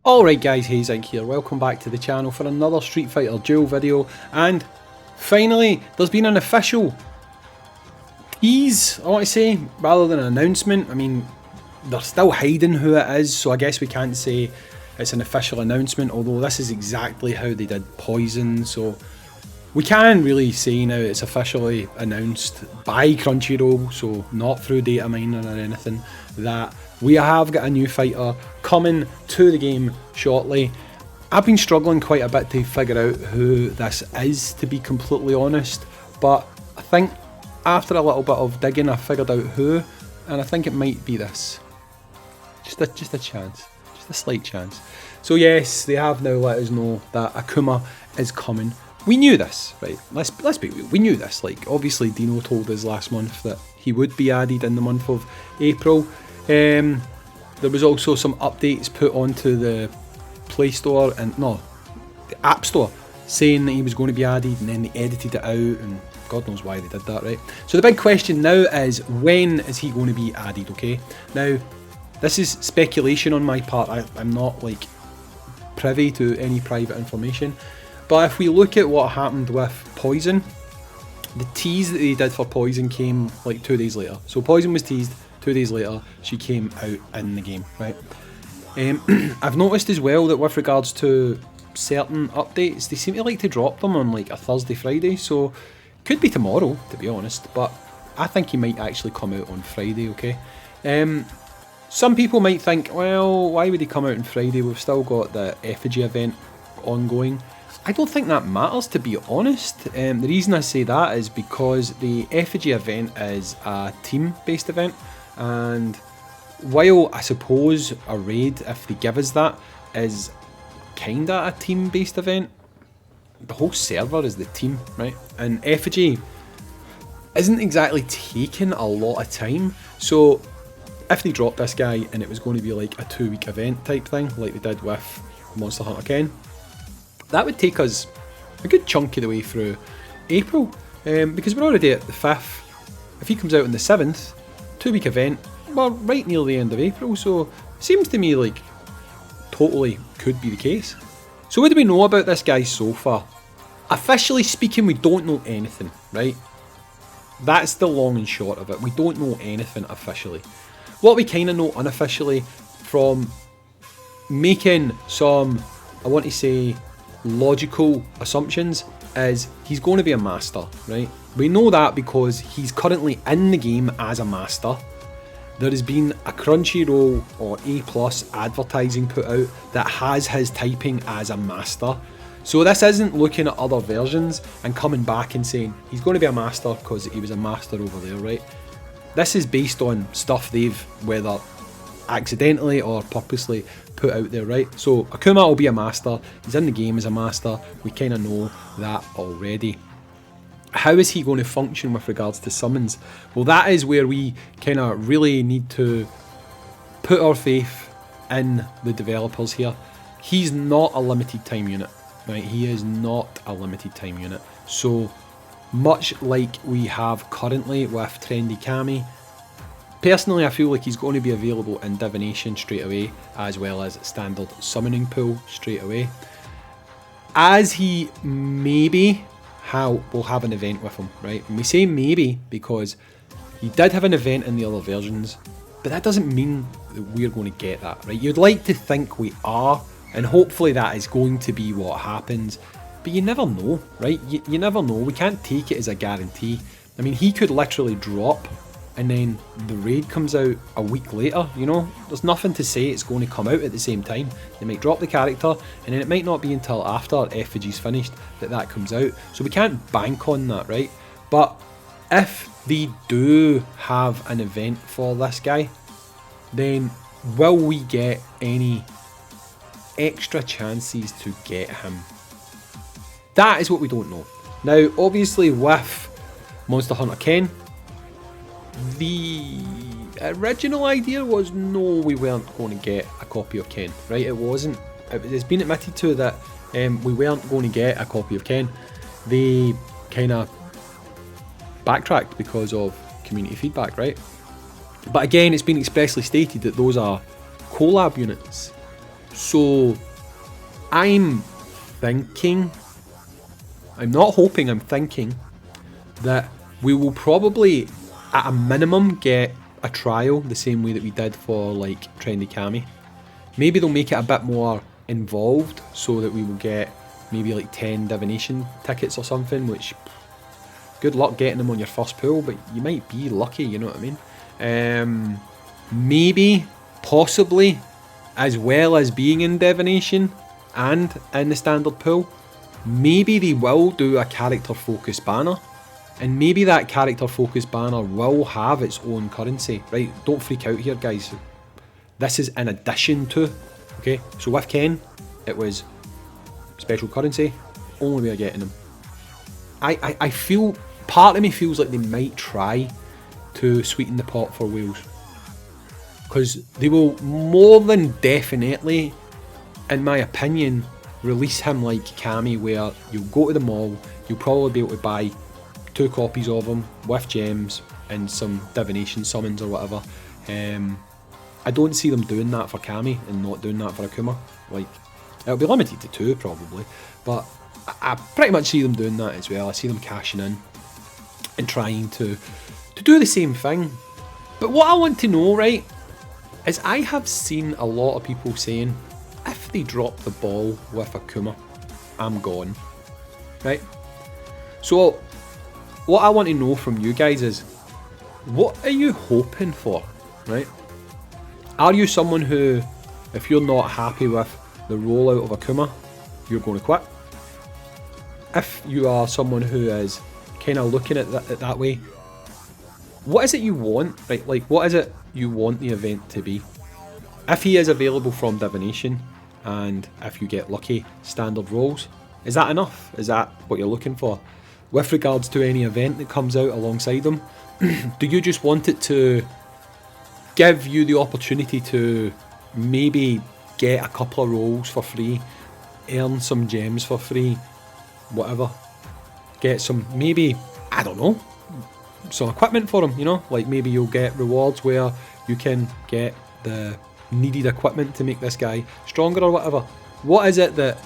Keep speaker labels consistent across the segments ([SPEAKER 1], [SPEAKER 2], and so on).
[SPEAKER 1] Alright guys, Hayzink here, welcome back to the channel for another Street Fighter Duel video, and finally there's been an official tease, I want to say, rather than an announcement. I mean, they're still hiding who it is, so I guess we can't say it's an official announcement, although this is exactly how they did Poison, so we can really say now it's officially announced by Crunchyroll, so not through data mining or anything, that we have got a new fighter coming to the game shortly. I've been struggling quite a bit to figure out who this is, to be completely honest, but I think after a little bit of digging I figured out who, and I think it might be this. Just a chance, just a slight chance. So yes, they have now let us know that AKUMA is coming. We knew this, right? Let's be real. We knew this. Like, obviously Dino told us last month that he would be added in the month of April. There was also some updates put onto the Play Store and the App Store saying that he was going to be added, and then they edited it out, and God knows why they did that, right? So the big question now is, when is he going to be added? Okay, now this is speculation on my part. I'm not like privy to any private information, but if we look at what happened with Poison, the tease that they did for Poison came like 2 days later. So Poison was teased, 2 days later she came out in the game, right? I've noticed as well that with regards to certain updates, they seem to like to drop them on like a Thursday, Friday, so could be tomorrow, to be honest, but I think he might actually come out on Friday, okay? Some people might think, well, why would he come out on Friday? We've still got the effigy event ongoing. I don't think that matters, to be honest. The reason I say that is because the effigy event is a team-based event, and while I suppose a raid, if they give us that, is kinda a team-based event, the whole server is the team, right? And effigy isn't exactly taking a lot of time, so if they dropped this guy and it was going to be like a 2-week event type thing, like they did with Monster Hunter Ken, that would take us a good chunk of the way through April, because we're already at the 5th. If he comes out on the 7th, 2-week event, we're right near the end of April, so it seems to me like totally could be the case. So what do we know about this guy so far? Officially speaking, we don't know anything, right? That's the long and short of it. We don't know anything officially. What we kind of know unofficially from making some, I want to say, logical assumptions, is he's going to be a master, right? We know that because he's currently in the game as a master. There has been a Crunchyroll or A+ advertising put out that has his typing as a master. So this isn't looking at other versions and coming back and saying he's going to be a master because he was a master over there, right? This is based on stuff they've, whether accidentally or purposely, put out there, right? So AKUMA will be a master, he's in the game as a master, we kind of know that already. How is he going to function with regards to summons? Well, that is where we kind of really need to put our faith in the developers here. He's not a limited time unit, right? He is not a limited time unit. So much like we have currently with Trendy Kami, personally I feel like he's going to be available in Divination straight away, as well as standard summoning pool straight away. As he maybe will have an event with him, right? And we say maybe because he did have an event in the other versions, but that doesn't mean that we're going to get that, right? You'd like to think we are, and hopefully that is going to be what happens, but you never know, right? You never know. We can't take it as a guarantee. I mean, he could literally drop and then the raid comes out a week later, you know? There's nothing to say it's going to come out at the same time. They might drop the character, and then it might not be until after Effigy's finished that comes out. So we can't bank on that, right? But if they do have an event for this guy, then will we get any extra chances to get him? That is what we don't know. Now, obviously with Monster Hunter Ken, the original idea was no, we weren't going to get a copy of Ken, right? It wasn't. It's been admitted to that we weren't going to get a copy of Ken. They kind of backtracked because of community feedback, right? But again, it's been expressly stated that those are collab units. So I'm thinking, I'm not hoping, I'm thinking that we will probably at a minimum get a trial the same way that we did for like Trendy Kami. Maybe they'll make it a bit more involved so that we will get maybe like 10 divination tickets or something, which good luck getting them on your first pull, but you might be lucky, you know what I mean? Maybe, possibly, as well as being in divination and in the standard pull, maybe they will do a character focused banner, and maybe that character focused banner will have its own currency, right? Don't freak out here, guys. This is in addition to, okay? So with Ken, it was special currency, only way of getting them. I feel, part of me feels like they might try to sweeten the pot for Wales, because they will more than definitely, in my opinion, release him like Kami, where you'll go to the mall, you'll probably be able to buy 2 copies of him with gems and some divination summons or whatever. I don't see them doing that for Kami and not doing that for Akuma. Like, it'll be limited to 2 probably, but I pretty much see them doing that as well. I see them cashing in and trying to do the same thing. But what I want to know, right, is I have seen a lot of people saying, if they drop the ball with Akuma, I'm gone, right? So what I want to know from you guys is, what are you hoping for, right? Are you someone who, if you're not happy with the rollout of Akuma, you're going to quit? If you are someone who is kind of looking at it that way, what is it you want, right? Like, what is it you want the event to be? If he is available from divination, and if you get lucky, standard rolls, is that enough? Is that what you're looking for? With regards to any event that comes out alongside them, do you just want it to give you the opportunity to maybe get a couple of rolls for free, earn some gems for free, whatever, get some, maybe, I don't know, some equipment for them, you know, like maybe you'll get rewards where you can get the needed equipment to make this guy stronger or whatever. What is it that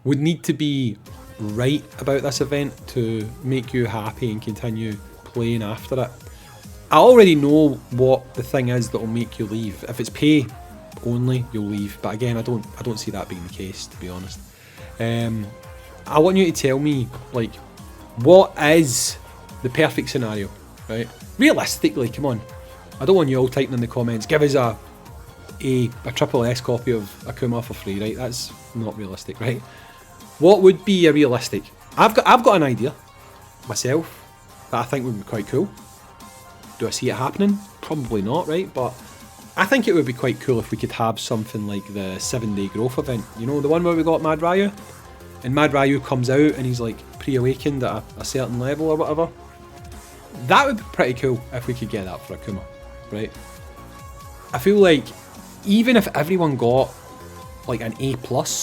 [SPEAKER 1] would need to be right about this event to make you happy and continue playing after it? I already know what the thing is that will make you leave. If it's pay only, you'll leave. But again, I don't see that being the case, to be honest. I want you to tell me, like, what is the perfect scenario, right? Realistically, come on. I don't want you all typing in the comments, give us a triple S copy of Akuma for free, right? That's not realistic, right? What would be a realistic? I've got an idea myself that I think would be quite cool. Do I see it happening? Probably not, right? But I think it would be quite cool if we could have something like the 7-day growth event. You know, the one where we got Mad Ryu? And Mad Ryu comes out and he's like pre-awakened at a certain level or whatever. That would be pretty cool if we could get that for Akuma, right? I feel like even if everyone got like an A+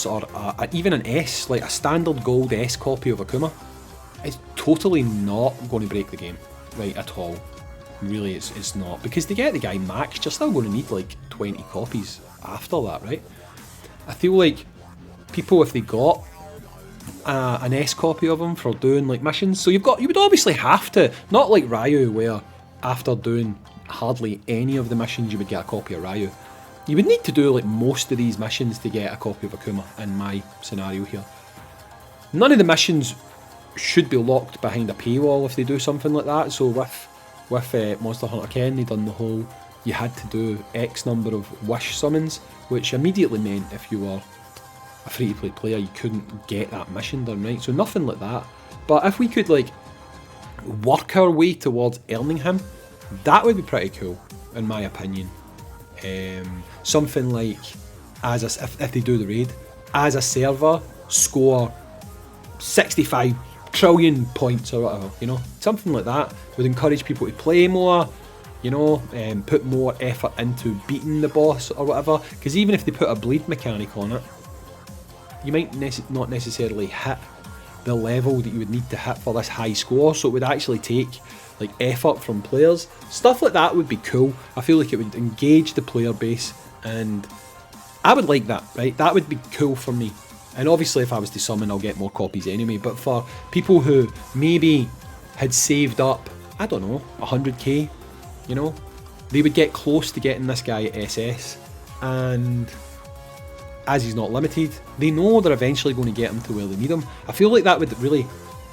[SPEAKER 1] or even an S, like a standard gold S copy of Akuma, it's totally not going to break the game, right, at all. Really, it's not. Because to get the guy maxed, you're still going to need like 20 copies after that, right? I feel like people, if they got an S copy of him for doing like missions, so you would obviously have to, not like Ryu where after doing hardly any of the missions you would get a copy of Ryu. You would need to do like most of these missions to get a copy of Akuma in my scenario here. None of the missions should be locked behind a paywall if they do something like that. So with Monster Hunter Ken, they done the whole, you had to do X number of wish summons, which immediately meant if you were a free-to-play player, you couldn't get that mission done, right? So nothing like that. But if we could like work our way towards earning him, that would be pretty cool, in my opinion. Something like, if they do the raid, as a server, score 65 trillion points or whatever, you know, something like that would encourage people to play more, you know, put more effort into beating the boss or whatever. Because even if they put a bleed mechanic on it, you might not necessarily hit the level that you would need to hit for this high score, so it would actually take like effort from players. Stuff like that would be cool. I feel like it would engage the player base, and I would like that, right? That would be cool for me. And obviously if I was to summon, I'll get more copies anyway. But for people who maybe had saved up, I don't know, 100k, you know, they would get close to getting this guy at SS. And as he's not limited, they know they're eventually going to get him to where they need him. I feel like that would really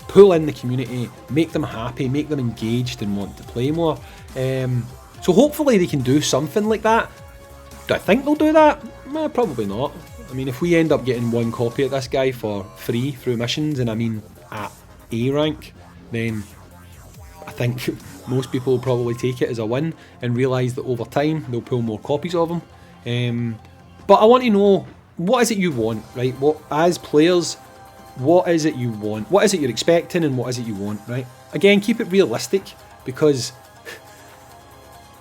[SPEAKER 1] pull in the community, make them happy, make them engaged and want to play more. So hopefully they can do something like that. Do I think they'll do that? Probably not. I mean, if we end up getting one copy of this guy for free through missions, and I mean at A rank, then I think most people will probably take it as a win and realise that over time they'll pull more copies of him. But I want to know, what is it you want, right? What, as players, what is it you want? What is it you're expecting and what is it you want, right? Again, keep it realistic, because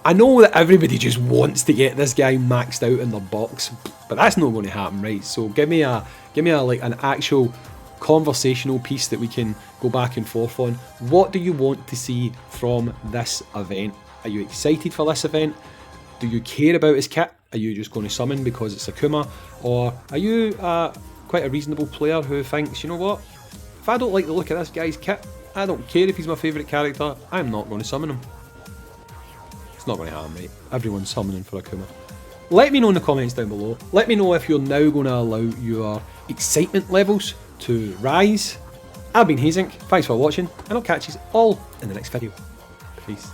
[SPEAKER 1] I know that everybody just wants to get this guy maxed out in their box, but that's not going to happen, right? So give me a like an actual conversational piece that we can go back and forth on. What do you want to see from this event? Are you excited for this event? Do you care about his kit? Are you just going to summon because it's AKUMA? Or are you quite a reasonable player who thinks, you know what, if I don't like the look of this guy's kit, I don't care if he's my favourite character, I'm not going to summon him. It's not going to happen, right? Everyone's summoning for AKUMA. Let me know in the comments down below. Let me know if you're now going to allow your excitement levels to rise. I've been Hayzink, thanks for watching, and I'll catch you all in the next video. Peace.